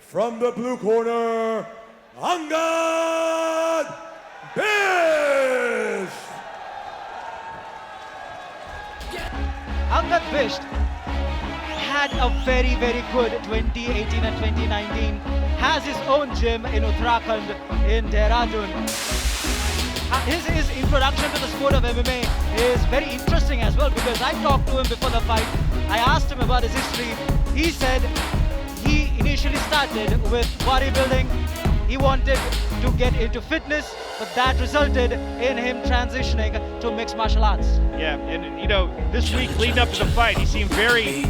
from the blue corner, Angad Bisht. Angad Bisht had a very good 2018 and 2019. Has his own gym in Uttarakhand, in Dehradun. His introduction to the sport of MMA is very interesting as well, because I talked to him before the fight. I asked him about his history. He said he initially started with bodybuilding. He wanted to get into fitness, but that resulted in him transitioning to mixed martial arts. Yeah, and you know, this week leading up to the fight, he seemed very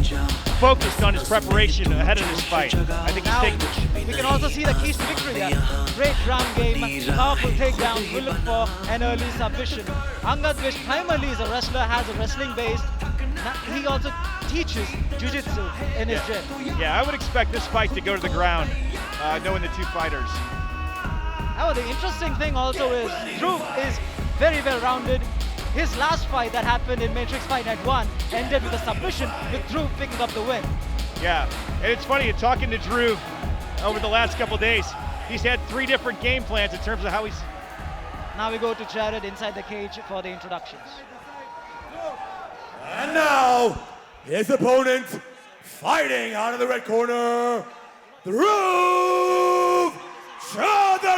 focused on his preparation ahead of this fight. I think he's taking... We can also see the keys to victory here. Great ground game, powerful takedowns, will look for an early submission. Angad Bisht primarily is a wrestler, has a wrestling base. He also teaches jiu-jitsu in his gym. Yeah, I would expect this fight to go to the ground, knowing the two fighters. However, the interesting thing also is Dhruv is very well-rounded. His last fight that happened in Matrix Fight Night 1 ended with a submission, with Dhruv picking up the win. Yeah, and it's funny, talking to Dhruv over the last couple of days, he's had 3 different game plans in terms of how he's... Now we go to Jared inside the cage for the introductions. And now, his opponent, fighting out of the red corner, Dhruv Chaudhary!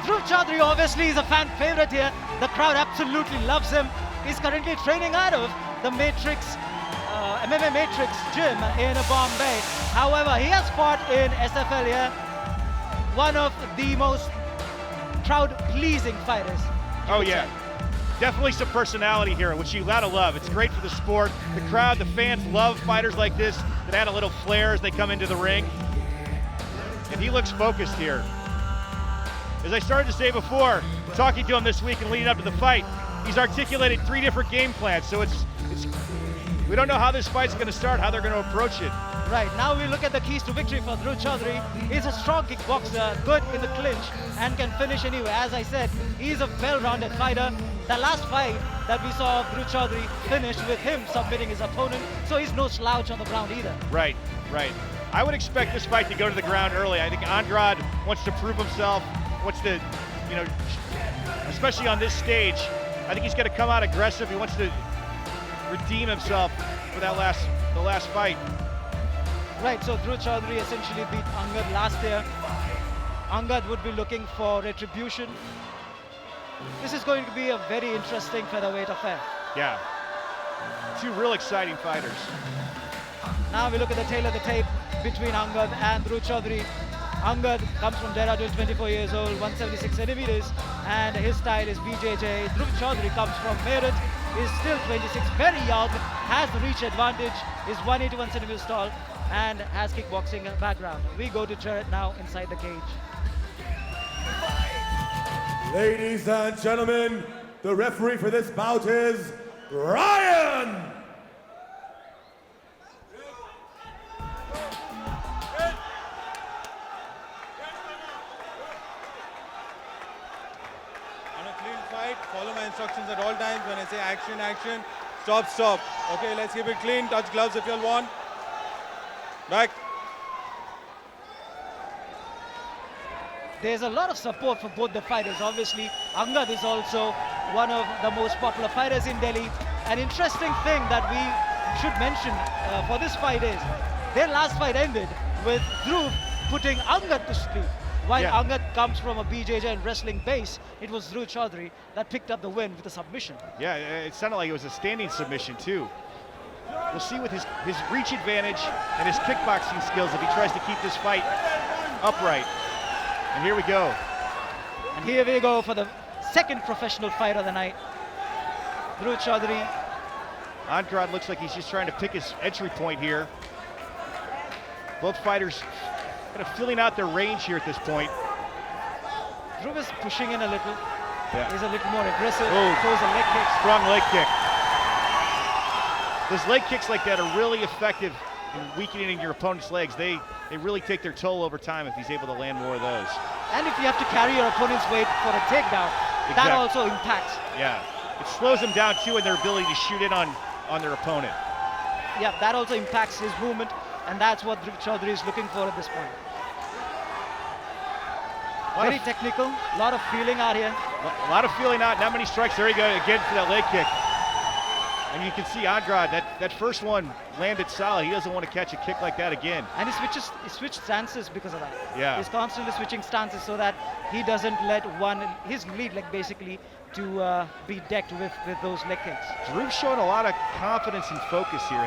Dhruv Chaudhary obviously is a fan favorite here. The crowd absolutely loves him. He's currently training out of the Matrix, MMA Matrix gym in Bombay. However, he has fought in SFL here. One of the most crowd-pleasing fighters. Oh yeah, definitely some personality here, which you gotta love. It's great for the sport. The crowd, the fans love fighters like this that add a little flair as they come into the ring. And he looks focused here. As I started to say before, talking to him this week and leading up to the fight, he's articulated 3 different game plans. So we don't know how this fight's gonna start, how they're gonna approach it. Right, now we look at the keys to victory for Dhruv Chaudhary. He's a strong kickboxer, good in the clinch, and can finish anywhere. As I said, he's a well-rounded fighter. The last fight that we saw of Dhruv Chaudhary finished with him submitting his opponent, so he's no slouch on the ground either. Right. I would expect this fight to go to the ground early. I think Angad wants to prove himself, wants to, you know, especially on this stage, I think he's gonna come out aggressive. He wants to redeem himself for the last fight. Right, so Dhruv Chaudhary essentially beat Angad last year. Angad would be looking for retribution. This is going to be a very interesting featherweight affair. Yeah, 2 real exciting fighters. Now we look at the tail of the tape between Angad and Dhruv Chaudhary. Angad comes from Dehradun, 24 years old, 176 centimeters, and his style is BJJ. Dhruv Chaudhary comes from Meerut, is still 26, very young, has the reach advantage, is 181 centimeters tall, and has kickboxing background. We go to Jared now inside the cage. Ladies and gentlemen, the referee for this bout is Ryan! Follow my instructions at all times. When I say action, action, stop, stop. Okay, let's keep it clean. Touch gloves if you'll want. Back. There's a lot of support for both the fighters. Obviously, Angad is also one of the most popular fighters in Delhi. An interesting thing that we should mention for this fight is their last fight ended with Dhruv putting Angad to sleep. While Angad comes from a BJJ and wrestling base, it was Dhruv Chaudhary that picked up the win with a submission. Yeah, it sounded like it was a standing submission too. We'll see with his reach advantage and his kickboxing skills if he tries to keep this fight upright. And here we go. And here we go for the second professional fight of the night. Dhruv Chaudhary. Angad looks like he's just trying to pick his entry point here. Both fighters kind of filling out their range here at this point. Dhruv is pushing in a little. Yeah. He's a little more aggressive. Oh. Throws a leg kick. Strong leg kick. Those leg kicks like that are really effective in weakening your opponent's legs. They really take their toll over time if he's able to land more of those. And if you have to carry your opponent's weight for a takedown, that also impacts. Yeah, it slows them down too in their ability to shoot in on their opponent. that also impacts his movement, and that's what Dhruv Chaudhary is looking for at this point. Very technical, a lot of feeling out here. A lot of feeling out, not many strikes. There you go, again for that leg kick. And you can see Angad, that first one landed solid. He doesn't want to catch a kick like that again. And he switched stances because of that. Yeah. He's constantly switching stances so that he doesn't let his lead leg basically to be decked with those leg kicks. Dhruv's showing a lot of confidence and focus here.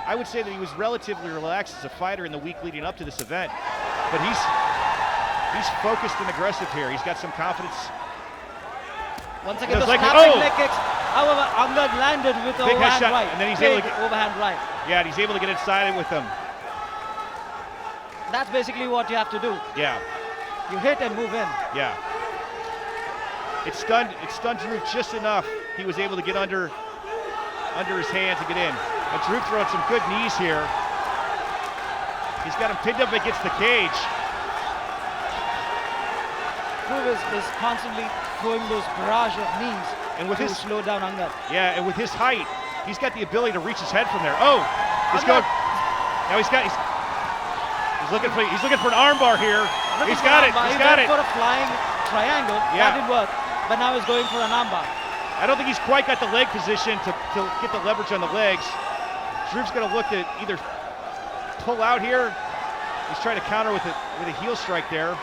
I would say that he was relatively relaxed as a fighter in the week leading up to this event, but he's focused and aggressive here. He's got some confidence. Once again, those leg kicks. However, Angad landed with Big overhand headshot, right. and then he's Big able to get, overhand right. Yeah, and he's able to get inside it with him. That's basically what you have to do. Yeah. You hit and move in. Yeah. It stunned Dhruv just enough. He was able to get under his hands and get in. And Dhruv throwing some good knees here. He's got him pinned up against the cage. Dhruv is constantly throwing those barrage of knees and with to his slow down Angad. Yeah, and with his height, he's got the ability to reach his head from there. Oh, he's going. Now he's looking for an armbar here. He's got it. He's got it. For a flying triangle. Yeah. That didn't work. But now he's going for an armbar. I don't think he's quite got the leg position to get the leverage on the legs. Dhruv's going to look to either pull out here. He's trying to counter with a heel strike there.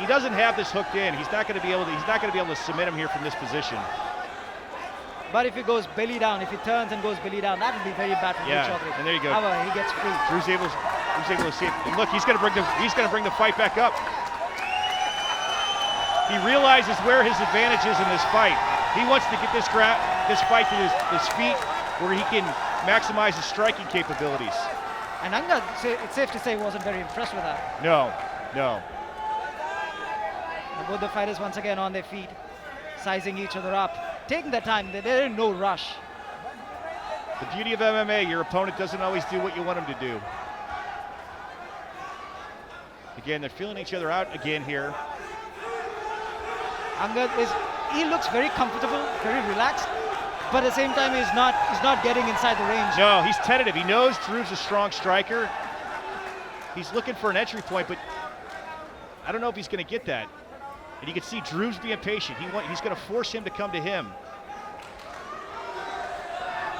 He doesn't have this hooked in. He's not going to be able to submit him here from this position. But if he goes belly down, if he turns and goes belly down, that would be very bad for Dhruv Chaudhary. And there you go. However, he gets free. Dhruv's able to see it. And look, he's going to bring the fight back up. He realizes where his advantage is in this fight. He wants to get this fight to his feet, where he can maximize his striking capabilities. And Angad, it's safe to say, wasn't very impressed with that. No. And both the fighters once again on their feet, sizing each other up, taking their time. They're in no rush. The beauty of MMA, your opponent doesn't always do what you want him to do. Again, they're feeling each other out again here. Angad he looks very comfortable, very relaxed, but at the same time he's not getting inside the range. No, he's tentative. He knows Dhruv's a strong striker. He's looking for an entry point, but I don't know if he's going to get that. And you can see Dhruv's being patient. He's going to force him to come to him.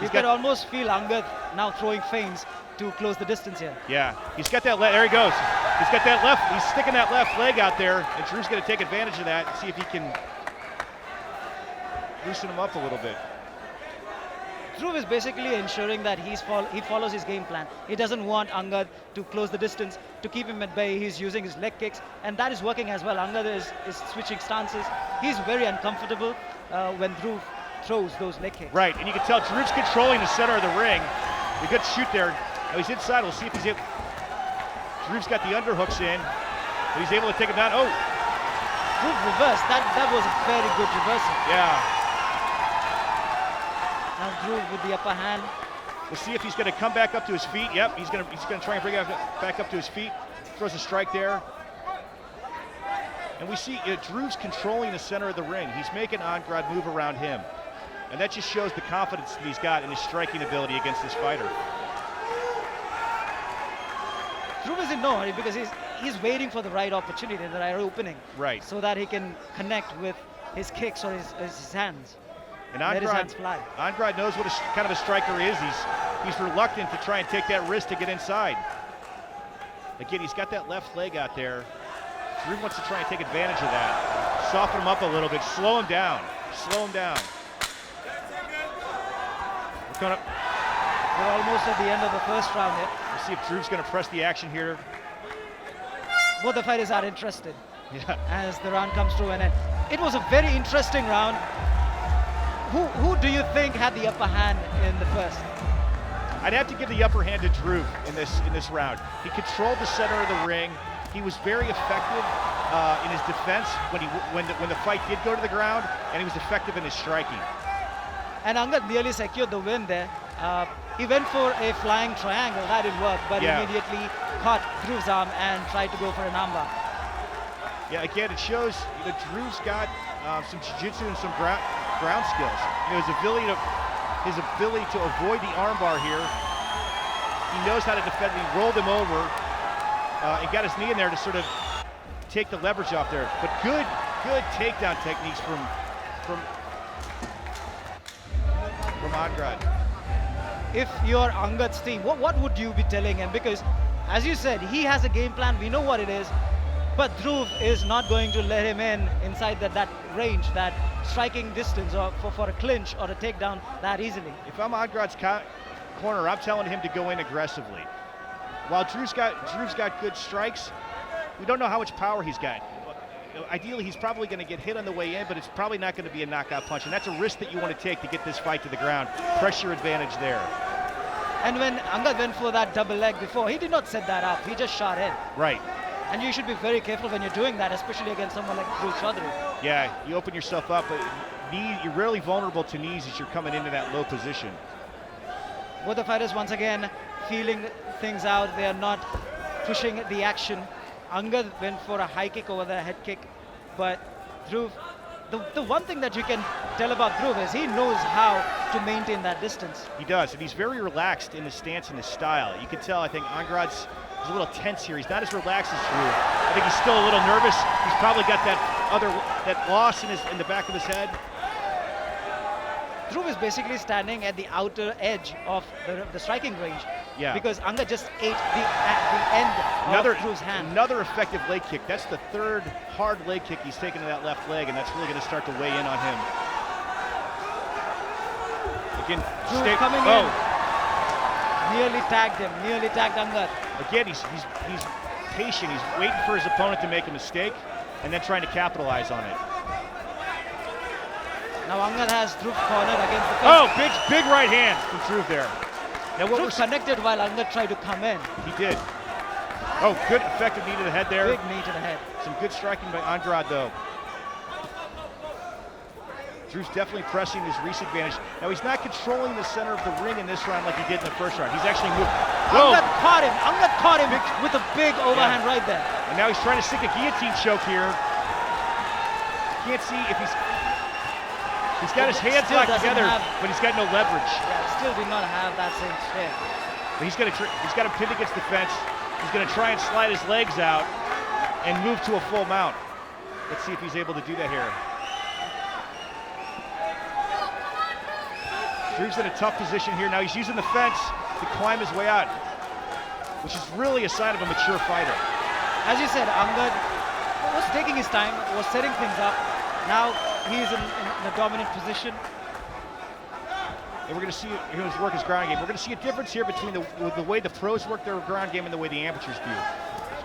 You can almost feel Angad now throwing feints to close the distance here. Yeah, he's got that. There he goes. He's got that left. He's sticking that left leg out there, and Dhruv's going to take advantage of that and see if he can loosen him up a little bit. Dhruv is basically ensuring that he follows his game plan. He doesn't want Angad to close the distance, to keep him at bay. He's using his leg kicks, and that is working as well. Angad is switching stances. He's very uncomfortable when Dhruv throws those leg kicks. Right, and you can tell Dhruv's controlling the center of the ring. A good shoot there. Now he's inside. We'll see if he's able. Dhruv's got the underhooks in, but he's able to take him down. Oh! Dhruv reversed. That was a very good reversal. Yeah. Now Dhruv with the upper hand. We'll see if he's going to come back up to his feet. Yep, he's going to try and bring it back up to his feet. Throws a strike there. And we see Dhruv's controlling the center of the ring. He's making Angad move around him. And that just shows the confidence that he's got in his striking ability against this fighter. Dhruv is in no hurry because he's waiting for the right opportunity, the right opening. Right. So that he can connect with his kicks or his hands. And let his hands fly. Angad knows what kind of a striker is. He's reluctant to try and take that risk to get inside. Again, he's got that left leg out there. Dhruv wants to try and take advantage of that. Soften him up a little bit, slow him down. Slow him down. We're almost at the end of the first round here. We'll see if Dhruv's going to press the action here. Both the fighters are interested. Yeah. As the round comes to an end. It was a very interesting round. Who do you think had the upper hand in the first? I'd have to give the upper hand to Dhruv in this round. He controlled the center of the ring. He was very effective in his defense when the fight did go to the ground, and he was effective in his striking. And Angad nearly secured the win there. He went for a flying triangle, that didn't work, but immediately caught Dhruv's arm and tried to go for an armbar. Yeah, again, it shows Dhruv's got some jiu-jitsu and some ground skills. His ability to his ability to avoid the armbar here. He knows how to defend. He rolled him over and got his knee in there to sort of take the leverage off there. But good takedown techniques from Angad. If you're Angad's team, what would you be telling him? Because, as you said, he has a game plan. We know what it is. But Dhruv is not going to let him inside that range, that striking distance or for a clinch or a takedown that easily. If I'm Angad's corner, I'm telling him to go in aggressively. While Drew's got good strikes, we don't know how much power he's got. Ideally, he's probably going to get hit on the way in, but it's probably not going to be a knockout punch, and that's a risk that you want to take to get this fight to the ground. Pressure advantage there. And when Angad went for that double leg before, he did not set that up. He just shot in. Right. And you should be very careful when you're doing that, especially against someone like Dhruv Chaudhary. Yeah, you open yourself up. You're really vulnerable to knees as you're coming into that low position. Both the fighters, once again, feeling things out. They are not pushing the action. Angad went for a high kick over the head kick, but Dhruv, the one thing that you can tell about Dhruv is he knows how to maintain that distance. He does, and he's very relaxed in his stance and his style. You can tell, I think, Angad's a little tense here. He's not as relaxed as Dhruv. I think he's still a little nervous. He's probably got that loss in the back of his head. Dhruv is basically standing at the outer edge of the striking range. Yeah. Because Angad just ate the end of Dhruv's hand. Another effective leg kick. That's the third hard leg kick he's taken to that left leg, and that's really going to start to weigh in on him. Again, Dhruv coming in. Nearly tagged him. Nearly tagged Angad. Again, he's patient. He's waiting for his opponent to make a mistake, and then trying to capitalize on it. Now Angad has Dhruv cornered against the Oh, fence. big right hand from Dhruv there. Now what Dhruv connected while Angad tried to come in. He did. Oh, good effective knee to the head there. Big knee to the head. Some good striking by Angad though. Drew's definitely pressing his reach advantage. Now he's not controlling the center of the ring in this round like he did in the first round. He's actually moved. Angad caught him. Angad caught him with a big overhand right there. And now he's trying to stick a guillotine choke here. Can't see if he's got his hands locked together, but he's got no leverage. Yeah, still did not have that same strength. But he's got to pin against the fence. He's going to try and slide his legs out and move to a full mount. Let's see if he's able to do that here. Drew's in a tough position here. Now he's using the fence to climb his way out, which is really a sign of a mature fighter. As you said, Angad was taking his time, was setting things up. Now he's in a dominant position. And we're going to see him work his ground game. We're going to see a difference here between the way the pros work their ground game and the way the amateurs do.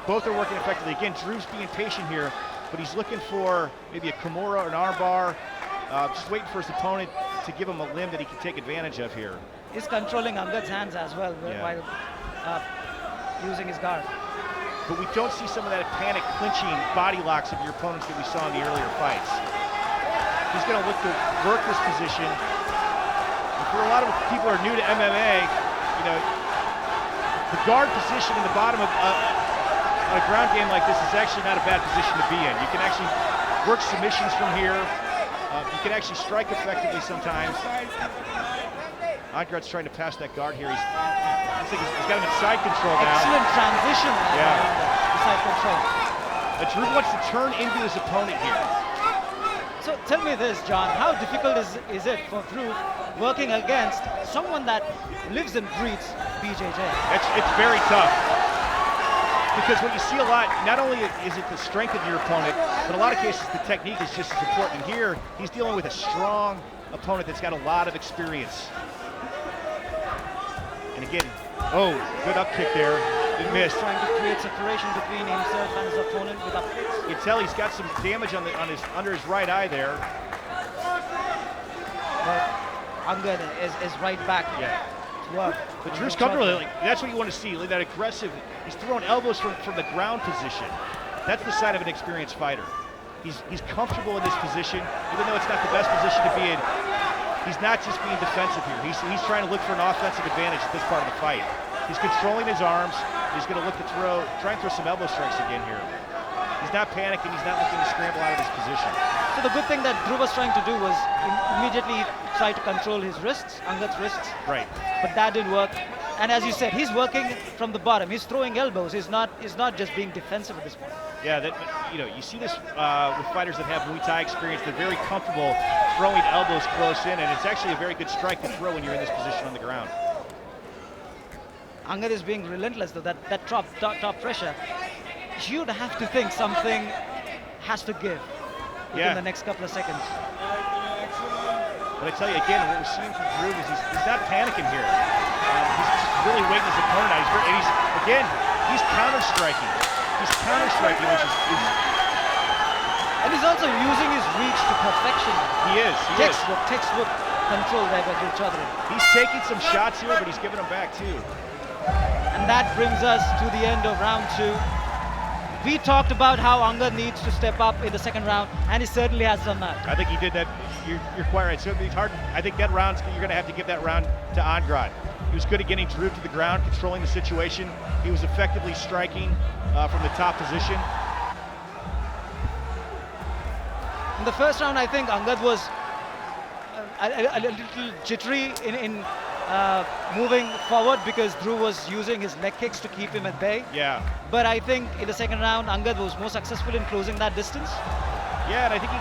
Both are working effectively. Again, Drew's being patient here, but he's looking for maybe a Kimura or an armbar, just waiting for his opponent to give him a limb that he can take advantage of here. He's controlling Angad's hands as well while using his guard. But we don't see some of that panic clinching body locks of your opponents that we saw in the earlier fights. He's going to look to work this position. And for a lot of people who are new to MMA, you know, the guard position in the bottom of on a ground game like this is actually not a bad position to be in. You can actually work submissions from here. You can actually strike effectively sometimes. Angad's trying to pass that guard here. He's got him in side control now. Excellent transition. Side control. But Drew wants to turn into his opponent here. So tell me this, John, how difficult is it for Dhruv working against someone that lives and breathes BJJ? It's very tough. Because what you see a lot, not only is it the strength of your opponent, but in a lot of cases the technique is just as important. And here, he's dealing with a strong opponent that's got a lot of experience. And again, good up kick there. He missed. Trying to create separation between himself and his opponent with up kicks. You can tell he's got some damage under his right eye there. But Angad is right back. Yeah. Work. But Drew's comfortable. That's what you want to see. That aggressive. He's throwing elbows from the ground position. That's the sign of an experienced fighter. He's comfortable in this position, even though it's not the best position to be in. He's not just being defensive here. He's trying to look for an offensive advantage at this part of the fight. He's controlling his arms. He's going to look to try and throw some elbow strikes again here. He's not panicking. He's not looking to scramble out of his position. So the good thing that Dhruv was trying to do was immediately try to control his wrists, Angad's wrists. Right. But that didn't work. And as you said, he's working from the bottom. He's throwing elbows. He's not just being defensive at this point. Yeah, you see this with fighters that have Muay Thai experience. They're very comfortable throwing elbows close in, and it's actually a very good strike to throw when you're in this position on the ground. Angad is being relentless though. That top pressure. You'd have to think something has to give within the next couple of seconds. But I tell you again, what we're seeing from Dhruv is he's not panicking here. He's just really waiting his opponent out. He's counter-striking. He's counter-striking, which is and he's also using his reach to perfection. He is. Textbook control there by Dhruv Chaudhary. He's taking some shots here, but he's giving them back too. And that brings us to the end of round 2. We talked about how Angad needs to step up in the second round, and he certainly has done that. I think he did that. You're quite right. So it's hard. I think that round, you're going to have to give that round to Angad. He was good at getting Dhruv to the ground, controlling the situation. He was effectively striking from the top position. In the first round, I think Angad was a little jittery in moving forward because Dhruv was using his leg kicks to keep him at bay. Yeah. But I think in the second round, Angad was more successful in closing that distance. Yeah, and I think he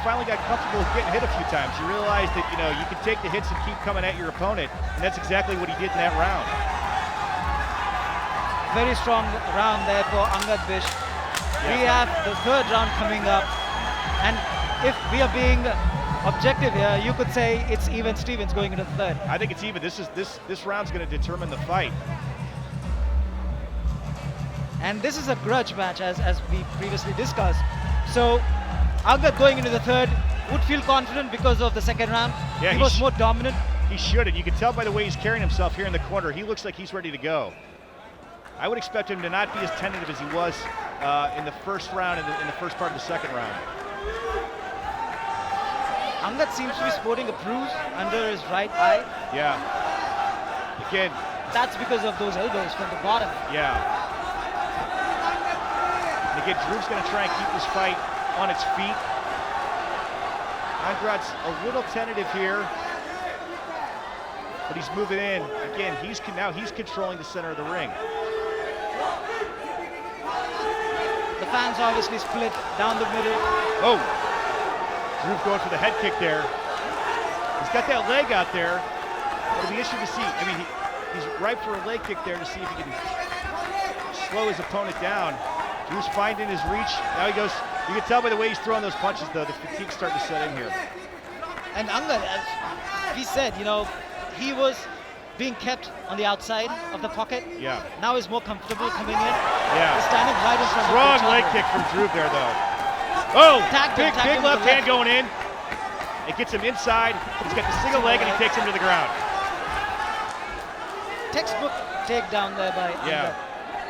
finally got comfortable with getting hit a few times. You realize that you can take the hits and keep coming at your opponent, and that's exactly what he did in that round. Very strong round there for Angad Bisht. Yeah. We have the third round coming up, and if we are being objective here, you could say it's even Stevens going into the third. I think it's even. This round's going to determine the fight. And this is a grudge match, as we previously discussed. So Angad going into the third would feel confident because of the second round. Yeah, he was more dominant. He should, and you can tell by the way he's carrying himself here in the corner. He looks like he's ready to go. I would expect him to not be as tentative as he was in the first round, in the first part of the second round. Angad seems to be sporting a bruise under his right eye. Yeah. Again. That's because of those elbows from the bottom. Yeah. And again, Dhruv's going to try and keep this fight on its feet. Angad's a little tentative here, but he's moving in. Again, now he's controlling the center of the ring. The fans obviously split down the middle. Oh! Dhruv going for the head kick there. He's got that leg out there. It'll be interesting to see. I mean, he's ripe for a leg kick there to see if he can slow his opponent down. Dhruv's finding his reach. Now he goes. You can tell by the way he's throwing those punches, though. The fatigue's starting to set in here. And Angad, as he said, he was being kept on the outside of the pocket. Yeah. Now he's more comfortable coming in. Yeah. He's standing right in front of Strong the leg kick from Dhruv there, though. Oh, big left hand going in. It gets him inside. He's got the single leg and he takes him to the ground. Textbook takedown there by Yeah. Angad.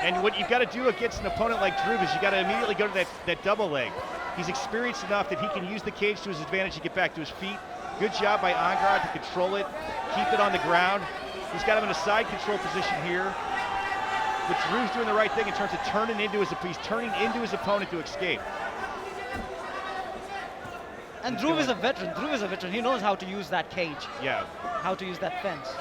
And what you've got to do against an opponent like Dhruv is you got to immediately go to that double leg. He's experienced enough that he can use the cage to his advantage to get back to his feet. Good job by Angad to control it, keep it on the ground. He's got him in a side control position here. But Dhruv's doing the right thing in terms of turning into his opponent to escape. And Dhruv is a veteran. Dhruv is a veteran. He knows how to use that cage. Yeah. How to use that fence.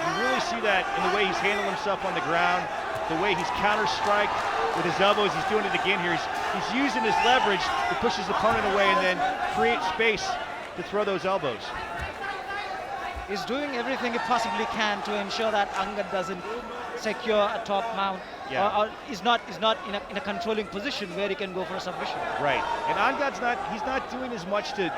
You really see that in the way he's handling himself on the ground, the way he's counter-strike with his elbows. He's doing it again here. He's using his leverage to push his opponent away and then create space to throw those elbows. He's doing everything he possibly can to ensure that Angad doesn't secure a top mount, or is not in a controlling position where he can go for a submission. Right, and Angad's he's not doing as much to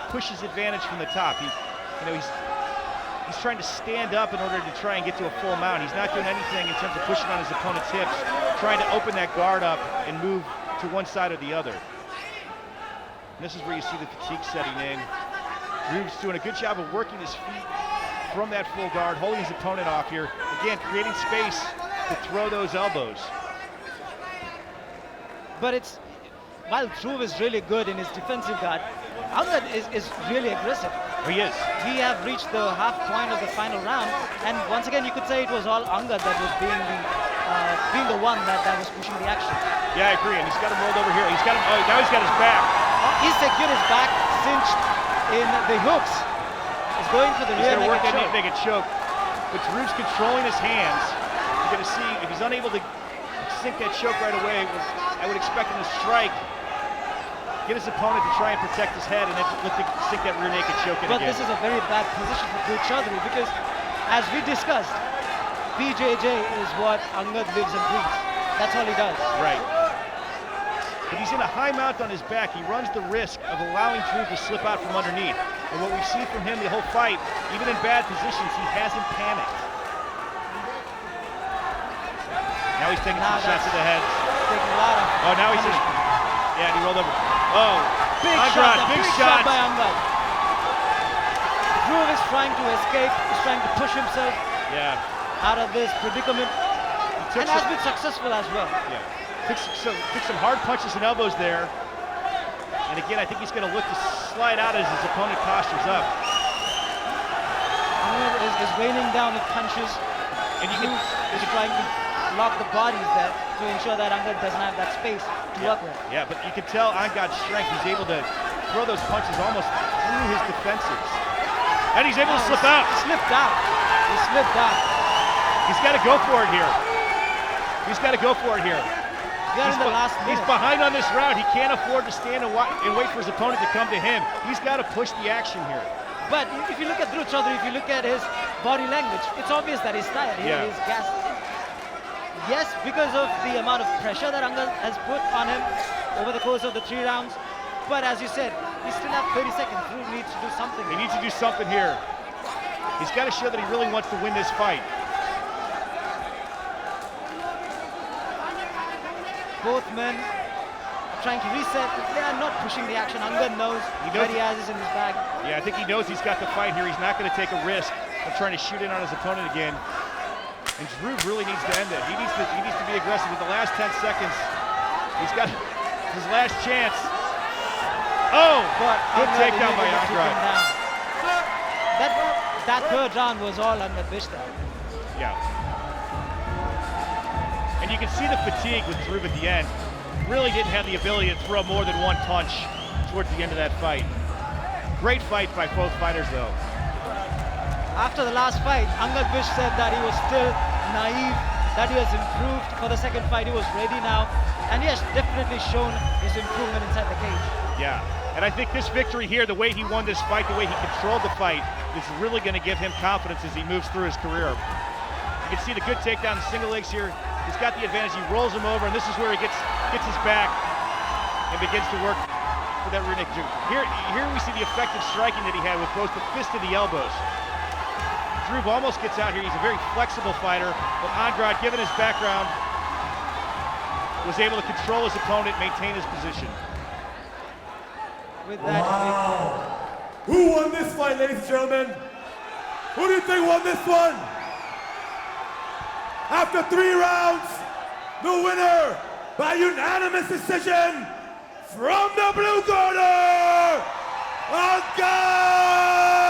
push his advantage from the top. He's trying to stand up in order to try and get to a full mount. He's not doing anything in terms of pushing on his opponent's hips, trying to open that guard up and move to one side or the other. And this is where you see the fatigue setting in. Dhruv's doing a good job of working his feet from that full guard, holding his opponent off here. Again, creating space to throw those elbows. But while Dhruv is really good in his defensive guard, Angad is really aggressive. Oh, he is. We have reached the half point of the final round, and once again you could say it was all Angad that was being the being the one that was pushing the action. Yeah, I agree, and he's got him rolled over here. He's got him, oh, now he's got his back. He secured his back, cinched in the hooks. He's going for the He's rear going to work naked that choke. naked choke. But Dhruv's controlling his hands. You're going to see, if he's unable to sink that choke right away, I would expect him to strike, get his opponent to try and protect his head, and then look to sink that rear naked choke in But again. this is a very bad position for Dhruv Chaudhary because, as we discussed, BJJ is what Angad lives and breathes. That's all he does. Right. But he's in a high mount on his back. He runs the risk of allowing Dhruv to slip out from underneath. And what we see from him the whole fight, even in bad positions, he hasn't panicked. Now he's taking some shots to the head. Taking a lot of Oh, now he's just, yeah, he rolled over. Oh, big Angad, shot, a big big shot. shot by Angad. Dhruv is trying to escape. He's trying to push himself Yeah. out of this predicament, He and has been successful as well. Yeah. Took some hard punches and elbows there. And again, I think he's going to look to slide out as his opponent postures up. Angad is raining down with punches. And you can, Dhruv is trying to lock the bodies there to ensure that Angad doesn't have that space to work with. yeah, but you can tell Angad's strength. He's able to throw those punches almost through his defenses. And he's able to slip out. He slipped out. He slipped out. He's got to go for it here. He's got to go for it here. We are in the last He's minute. behind on this round. He can't afford to stand and wait for his opponent to come to him. He's got to push the action here. But if you look at Dhruv Chaudhary, if you look at his body language, it's obvious that he's tired. Yeah. He's gassed. Yes, because of the amount of pressure that Angad has put on him over the course of the 3 rounds. But as you said, we still have 30 seconds. Dhruv needs to do something. He needs to do something here. He's got to show that he really wants to win this fight. Both men are trying to reset. They are not pushing the action. Angad knows what he has is in his bag. Yeah, I think he knows he's got the fight here. He's not going to take a risk of trying to shoot in on his opponent again. And Dhruv really needs to end it. He needs to be aggressive with the last 10 seconds. He's got his last chance. Oh, But good Angad takedown by immediately took him Angad. down. That 3rd round was all Angad Bisht. Yeah. And you can see the fatigue with Dhruv at the end. Really didn't have the ability to throw more than one punch towards the end of that fight. Great fight by both fighters, though. After the last fight, Angad Bisht said that he was still naive, that he has improved for the 2nd fight. He was ready now, and he has definitely shown his improvement inside the cage. Yeah, and I think this victory here, the way he won this fight, the way he controlled the fight, is really going to give him confidence as he moves through his career. You can see the good takedown, the single legs here. He's got the advantage. He rolls him over, and this is where he gets his back and begins to work for that rear naked choke. Here we see the effective striking that he had with both the fist and the elbows. Dhruv almost gets out here. He's a very flexible fighter, but Angad, given his background, was able to control his opponent, maintain his position. With that, Who won this fight, ladies and gentlemen? Who do you think won this one? After 3 rounds, the winner by unanimous decision from the blue corner, Angad